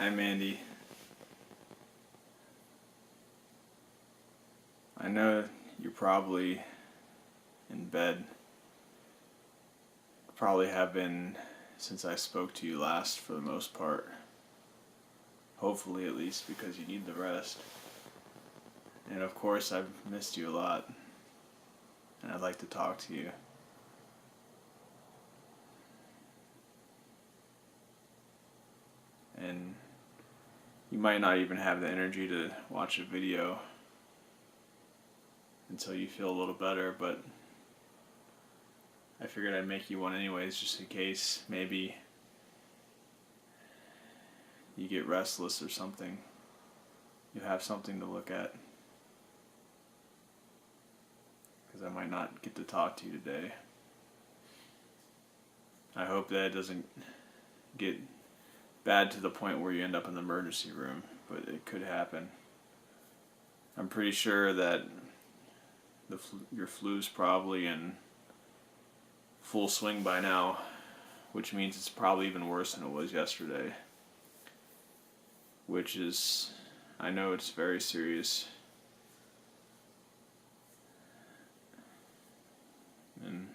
Hi, Mandy. I know you're probably in bed. Probably have been since I spoke to you last for the most part. Hopefully, at least, because you need the rest. And of course, I've missed you a lot. And I'd like to talk to you. And you might not even have the energy to watch a video until you feel a little better, but I figured I'd make you one anyways, just in case maybe you get restless or something. You have something to look at. Because I might not get to talk to you today. I hope that it doesn't get bad to the point where you end up in the emergency room, but it could happen. I'm pretty sure that your flu's probably in full swing by now, which means it's probably even worse than it was yesterday. Which is, I know it's very serious. And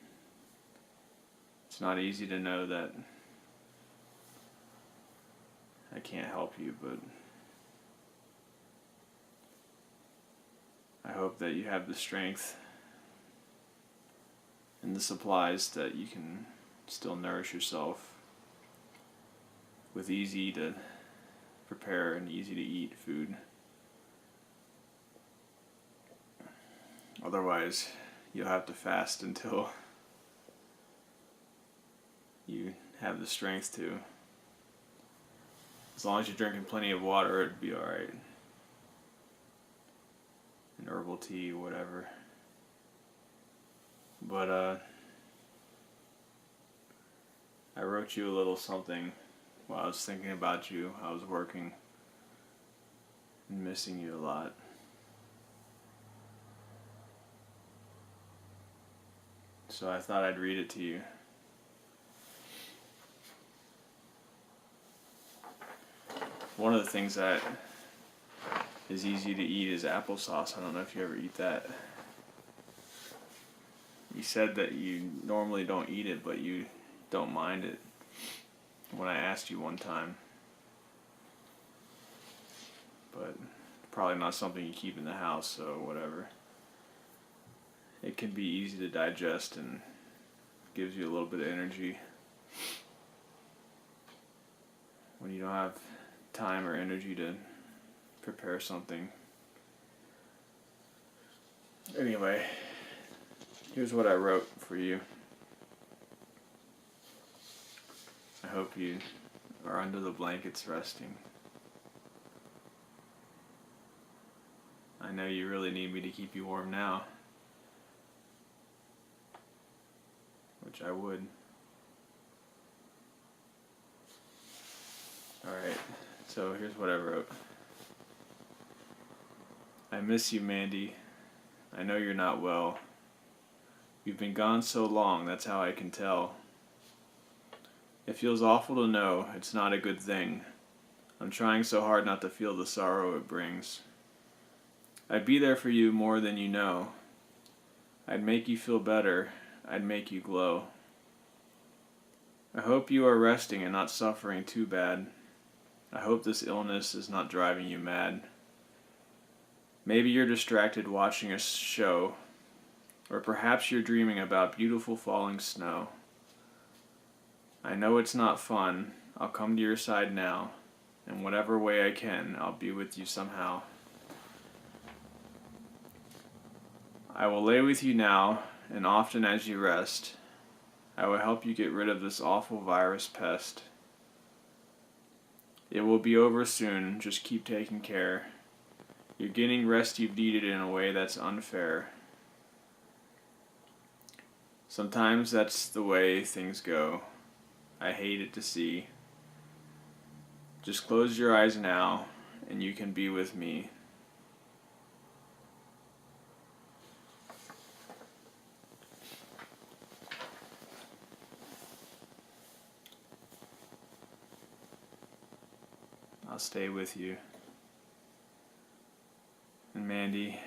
it's not easy to know that I can't help you, but I hope that you have the strength and the supplies that you can still nourish yourself with easy to prepare and easy to eat food. Otherwise, you'll have to fast until you have the strength to. As long as you're drinking plenty of water, it'd be alright. And herbal tea, whatever. But, I wrote you a little something while I was thinking about you. I was working and missing you a lot. So I thought I'd read it to you. One of the things that is easy to eat is applesauce. I don't know if you ever eat that. You said that you normally don't eat it, but you don't mind it when I asked you one time. But probably not something you keep in the house, so whatever. It can be easy to digest and gives you a little bit of energy when you don't have time or energy to prepare something. Anyway, here's what I wrote for you. I hope you are under the blankets resting. I know you really need me to keep you warm now, which I would. Alright, so here's what I wrote. I miss you, Mandy. I know you're not well. You've been gone so long, that's how I can tell. It feels awful to know it's not a good thing. I'm trying so hard not to feel the sorrow it brings. I'd be there for you more than you know. I'd make you feel better. I'd make you glow. I hope you are resting and not suffering too bad. I hope this illness is not driving you mad. Maybe you're distracted watching a show, or perhaps you're dreaming about beautiful falling snow. I know it's not fun. I'll come to your side now. In whatever way I can, I'll be with you somehow. I will lay with you now, and often as you rest, I will help you get rid of this awful virus pest. It will be over soon, just keep taking care. You're getting rest you've needed in a way that's unfair. Sometimes that's the way things go. I hate it to see. Just close your eyes now, and you can be with me. I'll stay with you. And Mandy,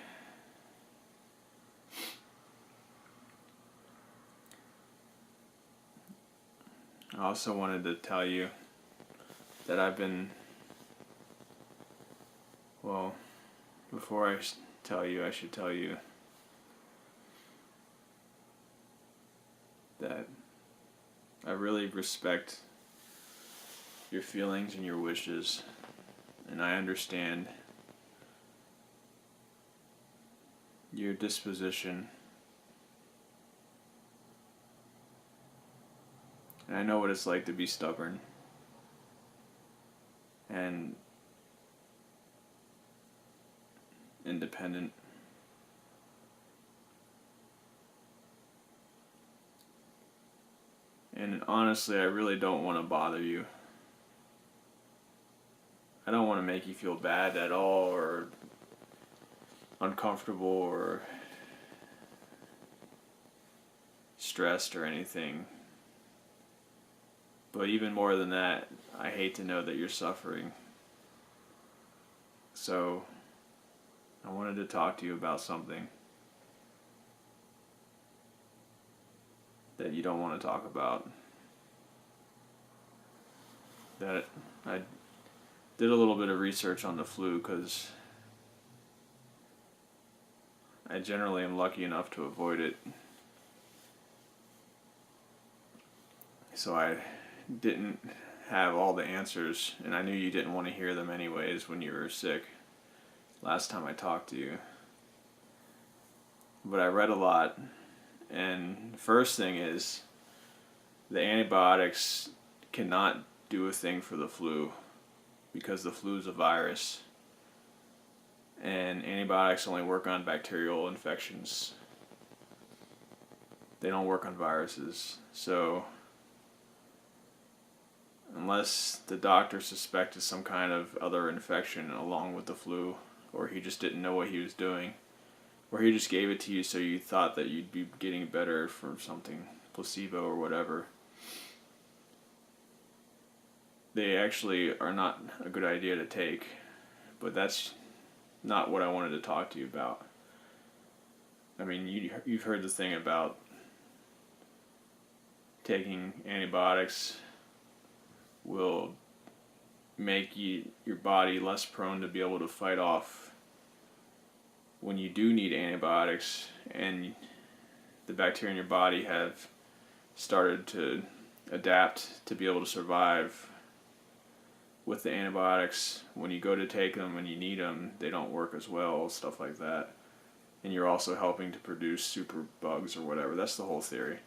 I also wanted to tell you that I've been, well, before I tell you, I should tell you that I really respect your feelings and your wishes, and I understand your disposition, and I know what it's like to be stubborn and independent. And honestly, I really don't want to bother you. I don't want to make you feel bad at all, or uncomfortable, or stressed, or anything. But even more than that, I hate to know that you're suffering. So, I wanted to talk to you about something that you don't want to talk about. That I did a little bit of research on the flu because I generally am lucky enough to avoid it. So I didn't have all the answers, and I knew you didn't want to hear them anyways when you were sick last time I talked to you. But I read a lot, and the first thing is the antibiotics cannot do a thing for the flu because the flu is a virus, and antibiotics only work on bacterial infections. They don't work on viruses. So unless the doctor suspected some kind of other infection along with the flu, or he just didn't know what he was doing, or he just gave it to you so you thought that you'd be getting better from something, placebo or whatever, they actually are not a good idea to take. But that's not what I wanted to talk to you about. I mean, you've heard the thing about taking antibiotics will make your body less prone to be able to fight off when you do need antibiotics, and the bacteria in your body have started to adapt to be able to survive with the antibiotics. When you go to take them and you need them, they don't work as well, stuff like that. And you're also helping to produce super bugs or whatever. That's the whole theory.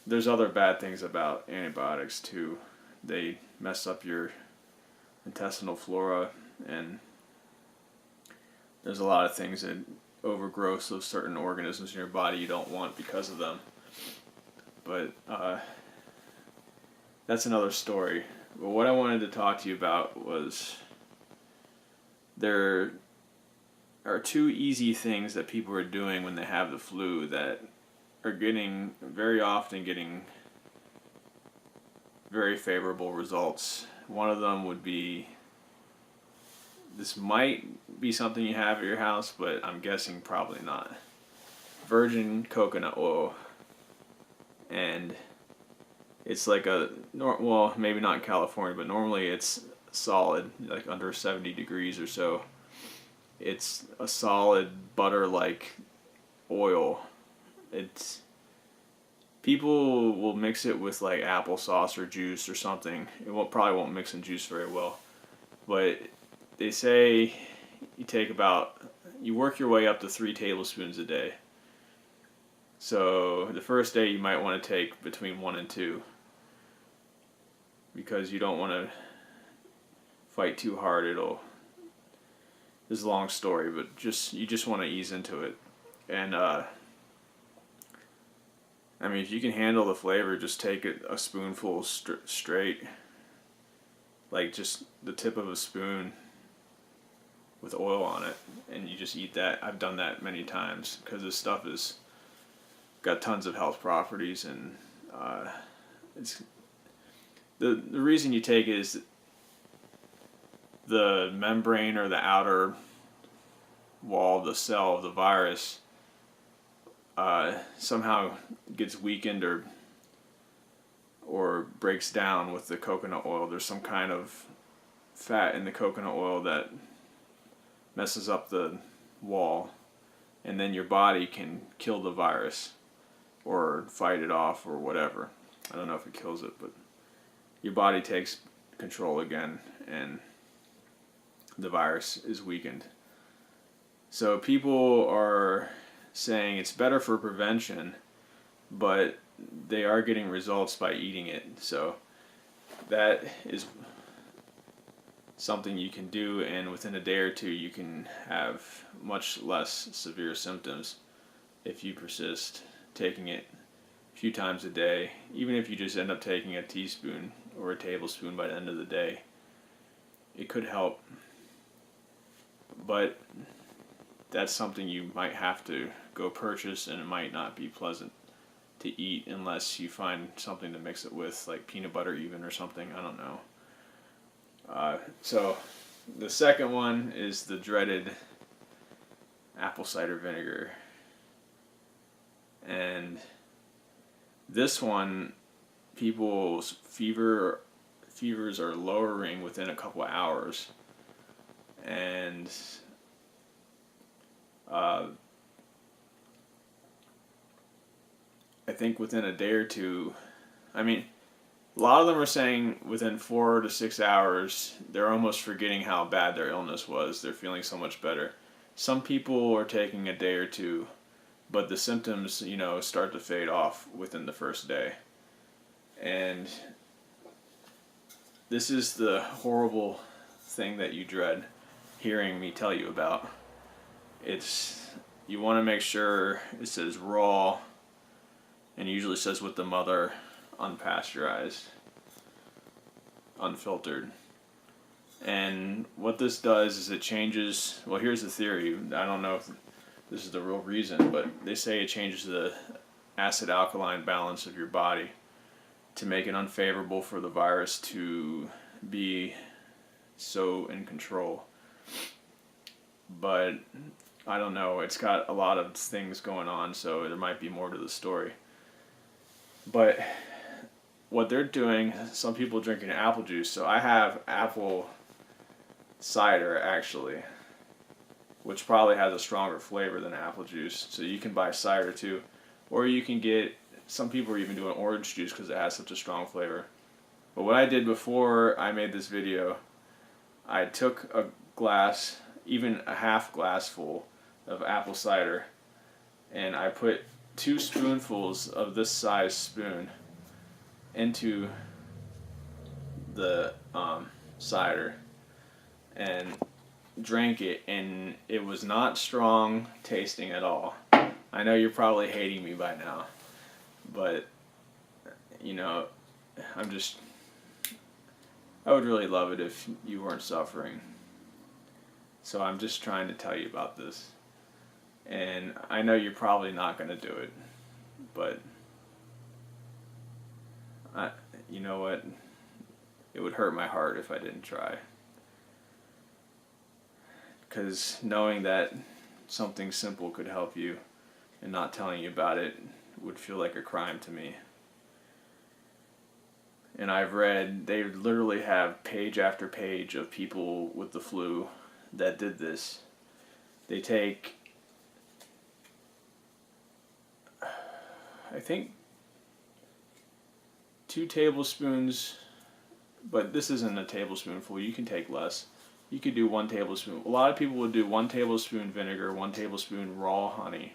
There's other bad things about antibiotics too. They mess up your intestinal flora, and there's a lot of things that overgrowth of certain organisms in your body you don't want because of them. But that's another story. But what I wanted to talk to you about was there are two easy things that people are doing when they have the flu that are very often getting very favorable results. One of them would be, this might be something you have at your house, but I'm guessing probably not, virgin coconut oil. And it's like well, maybe not in California, but normally it's solid, like under 70 degrees or so. It's a solid butter-like oil. People will mix it with like applesauce or juice or something. It probably won't mix in juice very well, but they say you work your way up to 3 tablespoons a day. So the first day you might want to take between 1 and 2, because you don't want to fight too hard. This is a long story, but you just want to ease into it. And I mean, if you can handle the flavor, just take a spoonful straight, like just the tip of a spoon with oil on it, and you just eat that. I've done that many times because this stuff has got tons of health properties, and it's the reason you take it is the membrane or the outer wall of the cell of the virus somehow gets weakened or breaks down with the coconut oil. There's some kind of fat in the coconut oil that messes up the wall, and then your body can kill the virus or fight it off or whatever. I don't know if it kills it, but your body takes control again and the virus is weakened. So people are saying it's better for prevention, but they are getting results by eating it. So that is something you can do, and within a day or two you can have much less severe symptoms if you persist taking it a few times a day. Even if you just end up taking a teaspoon or a tablespoon by the end of the day, it could help. But that's something you might have to go purchase, and it might not be pleasant to eat unless you find something to mix it with, like peanut butter even or something. I don't know. So the second one is the dreaded apple cider vinegar. And this one, people's fevers are lowering within a couple of hours. And I think within a day or two, I mean, a lot of them are saying within 4 to 6 hours, they're almost forgetting how bad their illness was. They're feeling so much better. Some people are taking a day or two, but the symptoms, start to fade off within the first day. And this is the horrible thing that you dread hearing me tell you about. You want to make sure it says raw, and it usually says with the mother, unpasteurized, unfiltered. And what this does is it changes, well, here's the theory. I don't know if this is the real reason, but they say it changes the acid-alkaline balance of your body to make it unfavorable for the virus to be so in control. But I don't know, it's got a lot of things going on, so there might be more to the story. But what they're doing, some people are drinking apple juice. So I have apple cider, actually, which probably has a stronger flavor than apple juice. So you can buy cider too. Or you can get, some people are even doing orange juice because it has such a strong flavor. But what I did before I made this video, I took a glass, even a half glass full of apple cider, and I put 2 spoonfuls of this size spoon into the cider and drank it, and it was not strong tasting at all. I know you're probably hating me by now, but I would really love it if you weren't suffering. So I'm just trying to tell you about this. And I know you're probably not going to do it, but you know what? It would hurt my heart if I didn't try. Because knowing that something simple could help you and not telling you about it would feel like a crime to me. And I've read, they literally have page after page of people with the flu that did this. They take, I think, 2 tablespoons, but this isn't a tablespoonful. You can take less. You could do 1 tablespoon. A lot of people would do 1 tablespoon vinegar, 1 tablespoon raw honey,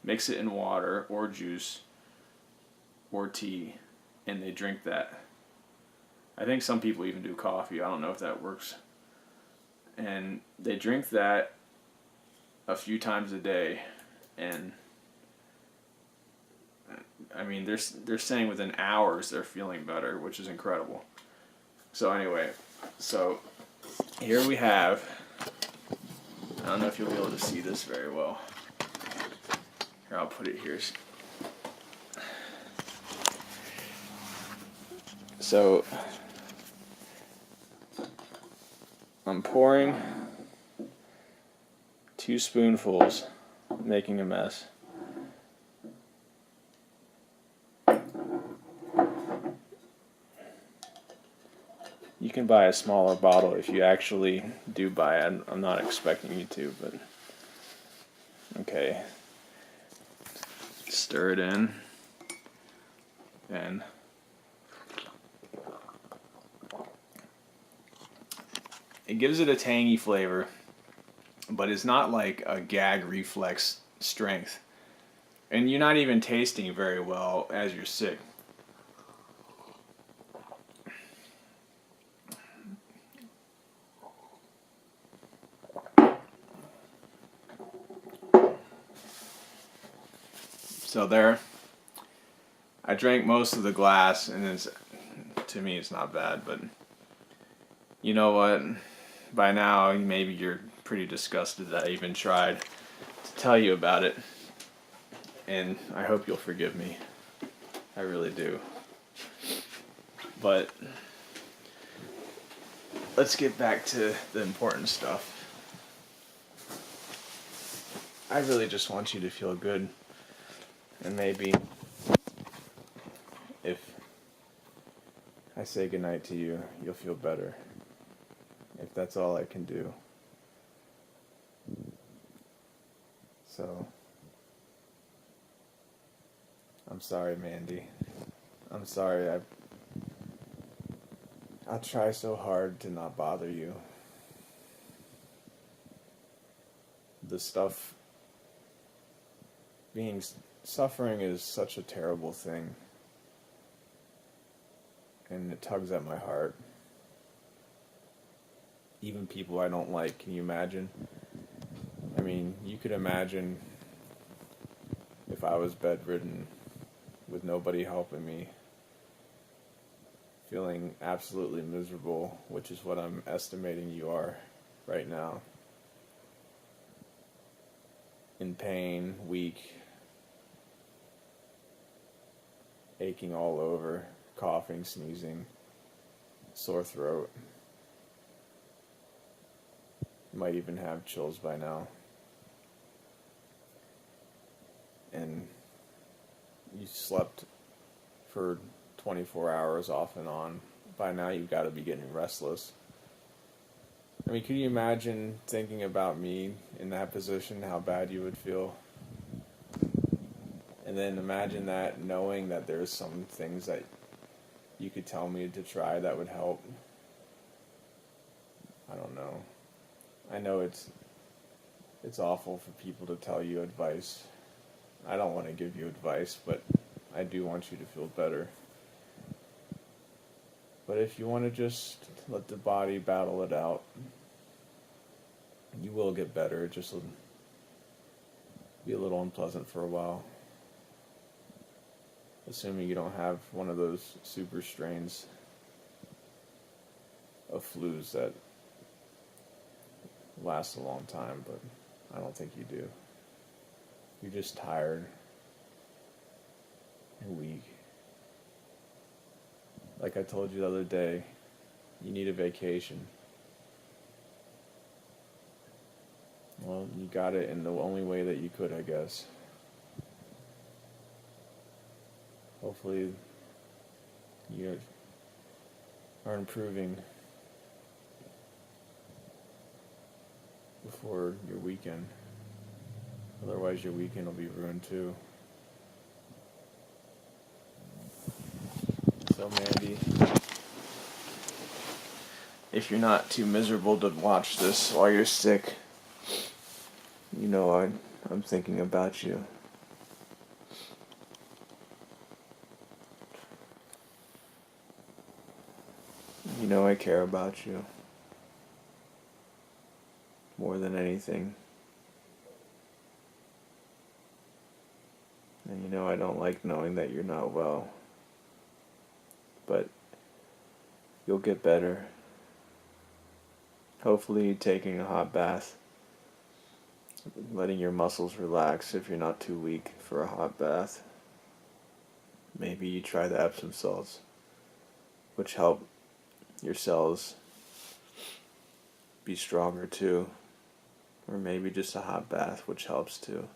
mix it in water or juice or tea, and they drink that. I think some people even do coffee. I don't know if that works. And they drink that a few times a day, and I mean, they're saying within hours they're feeling better, which is incredible. So anyway, so here we have, I don't know if you'll be able to see this very well. Here, I'll put it here. So I'm pouring 2 spoonfuls, making a mess. You can buy a smaller bottle if you actually do buy it. I'm not expecting you to, but okay. Stir it in, and it gives it a tangy flavor, but it's not like a gag reflex strength. And you're not even tasting very well as you're sick. So there, I drank most of the glass, and to me it's not bad, but you know what? By now, maybe you're pretty disgusted that I even tried to tell you about it, and I hope you'll forgive me. I really do. But let's get back to the important stuff. I really just want you to feel good. And maybe if I say goodnight to you, you'll feel better. If that's all I can do. So, I'm sorry, Mandy. I'm sorry. I'll try so hard to not bother you. The stuff, suffering is such a terrible thing. And it tugs at my heart. Even people I don't like, can you imagine? I mean, you could imagine if I was bedridden with nobody helping me, feeling absolutely miserable, which is what I'm estimating you are right now. In pain, weak, aching all over, coughing, sneezing, sore throat. You might even have chills by now. And you slept for 24 hours off and on. By now you've got to be getting restless. I mean, can you imagine thinking about me in that position, how bad you would feel? And then imagine that, knowing that there's some things that you could tell me to try that would help. I don't know. I know it's awful for people to tell you advice. I don't want to give you advice, but I do want you to feel better. But if you want to just let the body battle it out, you will get better. It just will be a little unpleasant for a while. Assuming you don't have one of those super strains of flus that last a long time, but I don't think you do. You're just tired and weak. Like I told you the other day, you need a vacation. Well, you got it in the only way that you could, I guess. Hopefully you are improving before your weekend. Otherwise your weekend will be ruined too. So Mandy, if you're not too miserable to watch this while you're sick, you know I'm thinking about you. You know I care about you more than anything. And you know I don't like knowing that you're not well. But you'll get better. Hopefully taking a hot bath, letting your muscles relax if you're not too weak for a hot bath. Maybe you try the Epsom salts, which help your cells be stronger too. Or maybe just a hot bath, which helps too.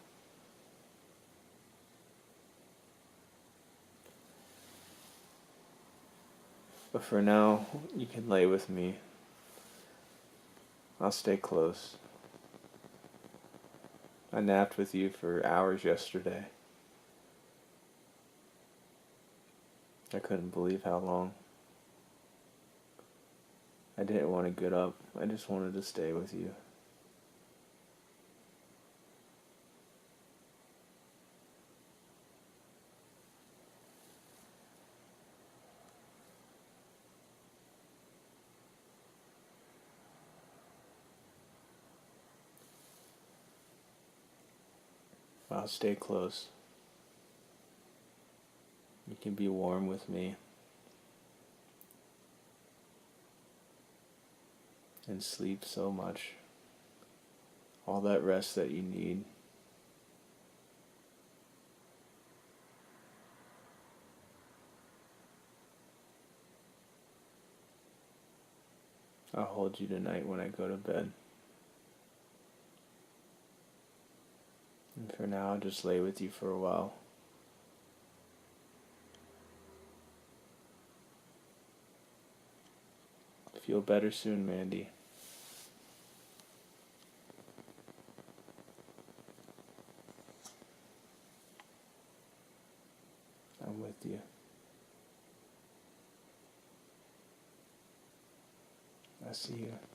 But for now, you can lay with me. I'll stay close. I napped with you for hours yesterday. I couldn't believe how long. I didn't want to get up. I just wanted to stay with you. I'll stay close. You can be warm with me. And sleep so much. All that rest that you need. I'll hold you tonight when I go to bed. And for now, I'll just lay with you for a while. Feel better soon, Mandy. I'm with you. I see you.